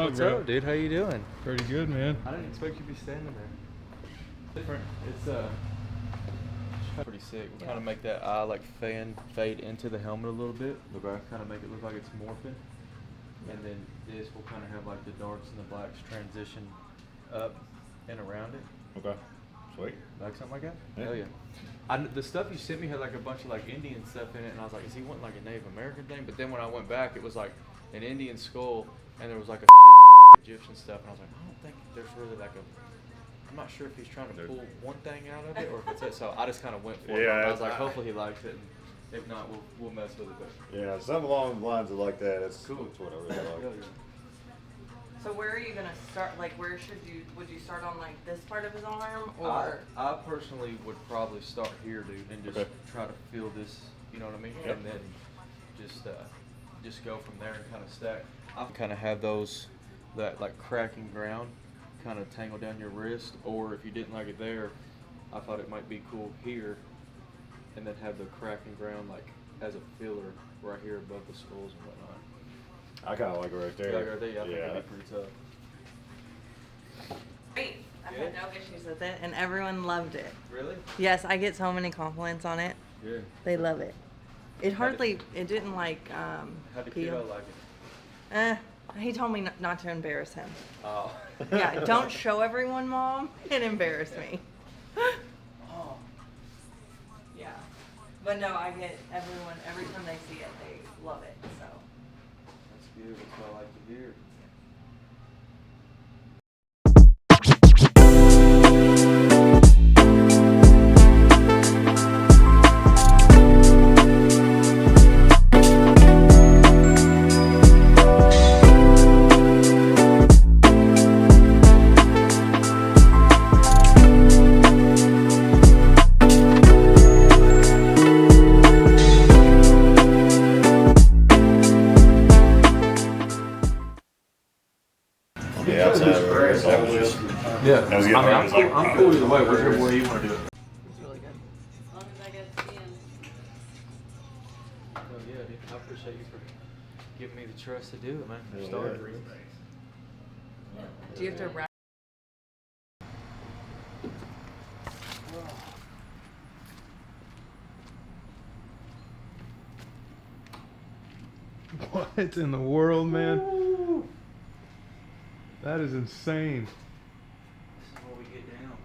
up, What's bro? up, dude? How you doing? Pretty good, man. I didn't expect you to be standing there. Different. It's pretty sick. We'll kind of make that eye like fade into the helmet a little bit. Okay. Kind of make it look like it's morphing. And then this will kind of have like the darks and the blacks transition up and around it. Okay. Sweet. Like something like that? Yeah. Hell yeah. The stuff you sent me had like a bunch of like Indian stuff in it, and I was like, is he wanting like a Native American thing? But then when I went back, it was like an Indian skull, and there was like a shit ton of like Egyptian stuff, and I was like, I don't think there's really like a. I'm not sure if he's trying to pull one thing out of it or if it's it. So I just kind of went for it. I was like, hopefully he likes it. And if not, we'll mess with it. But yeah, something along the lines of like that. That's cool. That's what I really like. Yeah. So where are you gonna start? Like, would you start on like this part of his arm, or? I personally would probably start here, dude, and just try to feel this. You know what I mean? Yep. And then just go from there and kind of stack. I kind of have that like cracking ground, kind of tangle down your wrist, or if you didn't like it there, I thought it might be cool here, and then have the cracking ground like as a filler right here above the skulls and whatnot. I kind of like it right there. Yeah, right there. Yeah, I think it'd be pretty tough. Great. I've had no issues with it, and everyone loved it. Really? Yes, I get so many compliments on it. Yeah. They love it. It didn't like How did peel. Kiddo like it? He told me not to embarrass him. Oh. Yeah, don't show everyone, Mom, and embarrass me. Oh. Yeah. But no, I get everyone, every time they see it, they love it, so. That's good. That's what I like to hear. Yeah, That was good. I'm cool either way. Whichever way you want to do it. It's really good. As long as I get to the end. Oh yeah, dude. I appreciate you for giving me the trust to do it, man. For Yeah. starters. Do you have to wrap? What in the world, man? That is insane. This is what we get down,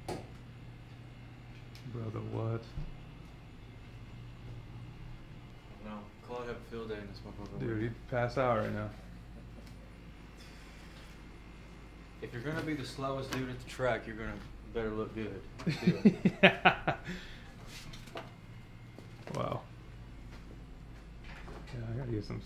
bro. Brother, what? No, Claude have a field day in this motherfucker. Dude, he'd pass out right now. If you're gonna be the slowest dude at the track, you're gonna better look good. Let's do it. Yeah. Wow. Yeah, I gotta get some.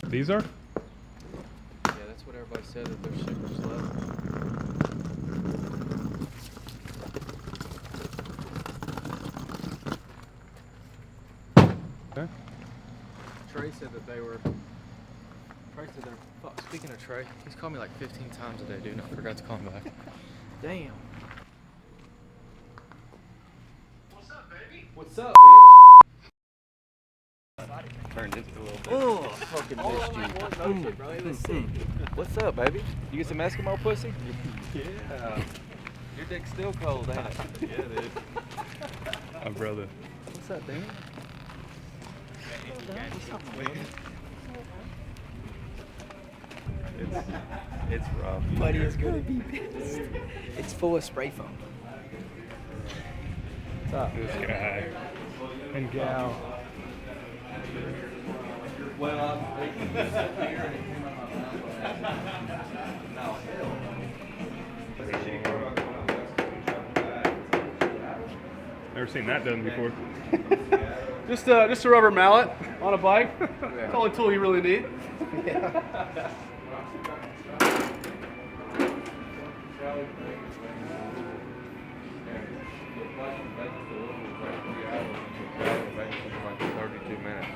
These are? Yeah, that's what everybody said, that they're super slow. Okay. Trey said that they were. Trey said they're. Fuck, speaking of Trey, he's called me like 15 times a day, dude, and I forgot to call him back. Damn. What's up, baby? What's up, bitch? Turned into a little bit. Oh, fucking missed you. What's up, baby? You get some Eskimo pussy? Yeah. Your dick's still cold, ain't it? Yeah, dude. My brother. What's up, dude? It's rough. Buddy is gonna be pissed. It's full of spray foam. What's up? This guy. And gal. Well, I'm Never seen that done before. Just a rubber mallet on a bike. That's the only tool you really need.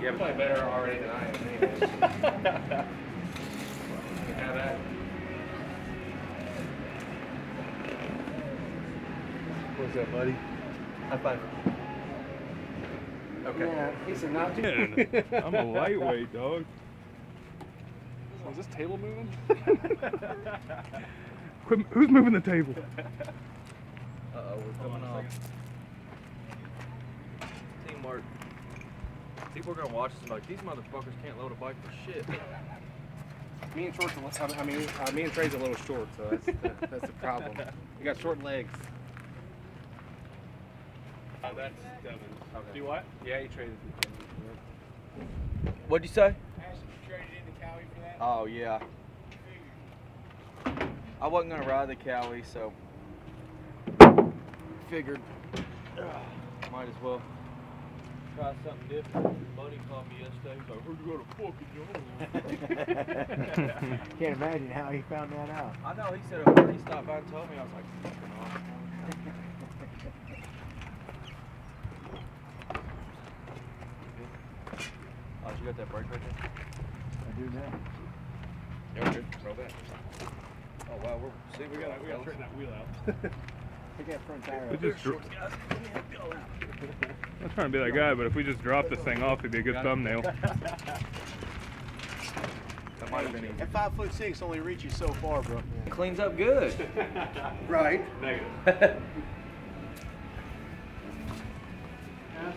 Yeah, Probably better already than I am. have that. What's that, buddy? High five. Okay. Yeah, he said not to. Man, I'm a lightweight, dog. Is this table moving? Who's moving the table? Uh-oh, we're coming off. Teamwork. People are gonna watch this and be like, these motherfuckers can't load a bike for shit. Me and Trey's a little short, so that's the problem. We got short legs. That's Devin. Okay. Do what? Yeah, he traded. What'd you say? Asked if you traded in the Cowie for that. Oh, yeah. I wasn't gonna ride the Cowie, so figured might as well try something different. Buddy called me yesterday. He's like, "Where'd you go to fucking Jones?" Can't imagine how he found that out. I know. He said, he stopped by and told me. I was like, "Fucking off." Oh, you got that brake right there? I do now. Yeah, we're good. Roll that. Oh wow, we gotta straighten that wheel out. Take that front tire We off. just I'm trying to be that guy, but if we just drop this thing off, it'd be a good thumbnail. That might have been easy. That 5'6" only reaches so far, bro. It cleans up good. Right. Negative. That's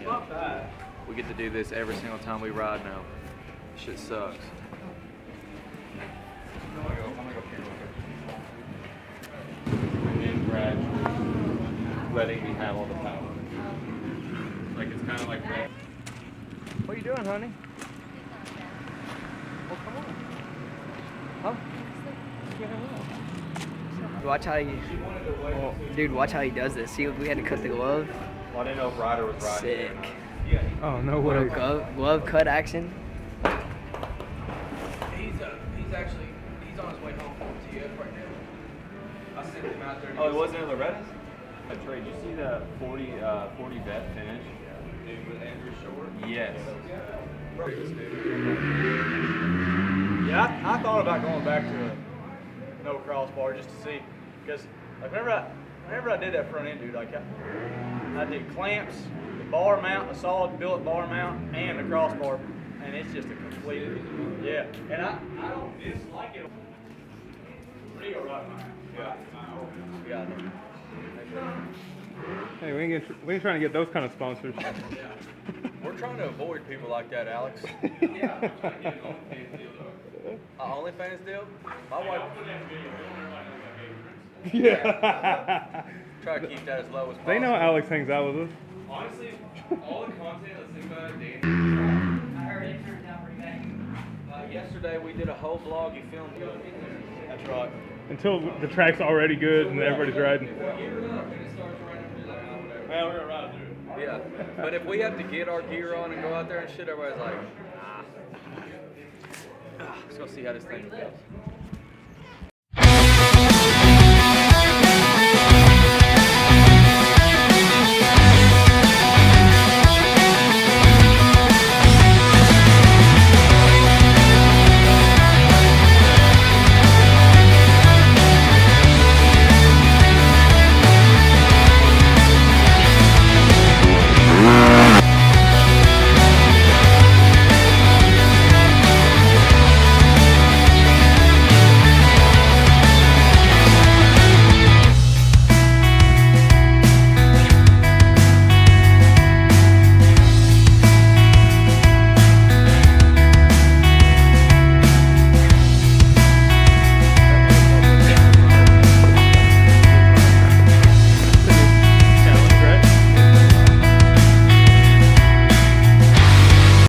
not bad. We get to do this every single time we ride now. Shit sucks. I'm gonna go here and then gradually letting me have all the power. Like it's kind of like that. What are you doing, honey? Well, come on. Huh? Get her up. Watch how he, dude. Watch how he does this. See, we had to cut the glove. Well, I didn't know if Ryder was riding. Sick. Oh, no way. Glove cut action. He's on his way home from TF right now. I sent him out there. Oh, it wasn't in Loretta's? Trey, did you see the 40 vet finish? Dude, with Andrew Short? Yes. Yeah, I thought about going back to a no crossbar just to see, because like whenever I did that front end, dude, like I did clamps, the bar mount, a solid billet bar mount, and the crossbar, and it's just a complete, yeah. And I don't dislike it. Rio right now. Yeah. Hey, we ain't trying to get those kind of sponsors. We're trying to avoid people like that, Alex. Yeah. OnlyFans deal? My wife. Yeah. Try to keep that as low as possible. They know Alex hangs out with us. Honestly, all the content, let's think about it, Dan. I heard it turned out pretty bad. Yesterday we did a whole vlog. You filmed it. That's right. Until the track's already good and everybody's riding. Gear up and it starts running. Whatever. Well, we're gonna ride through it. Yeah, but if we have to get our gear on and go out there and shit, everybody's like, let's go see how this thing goes.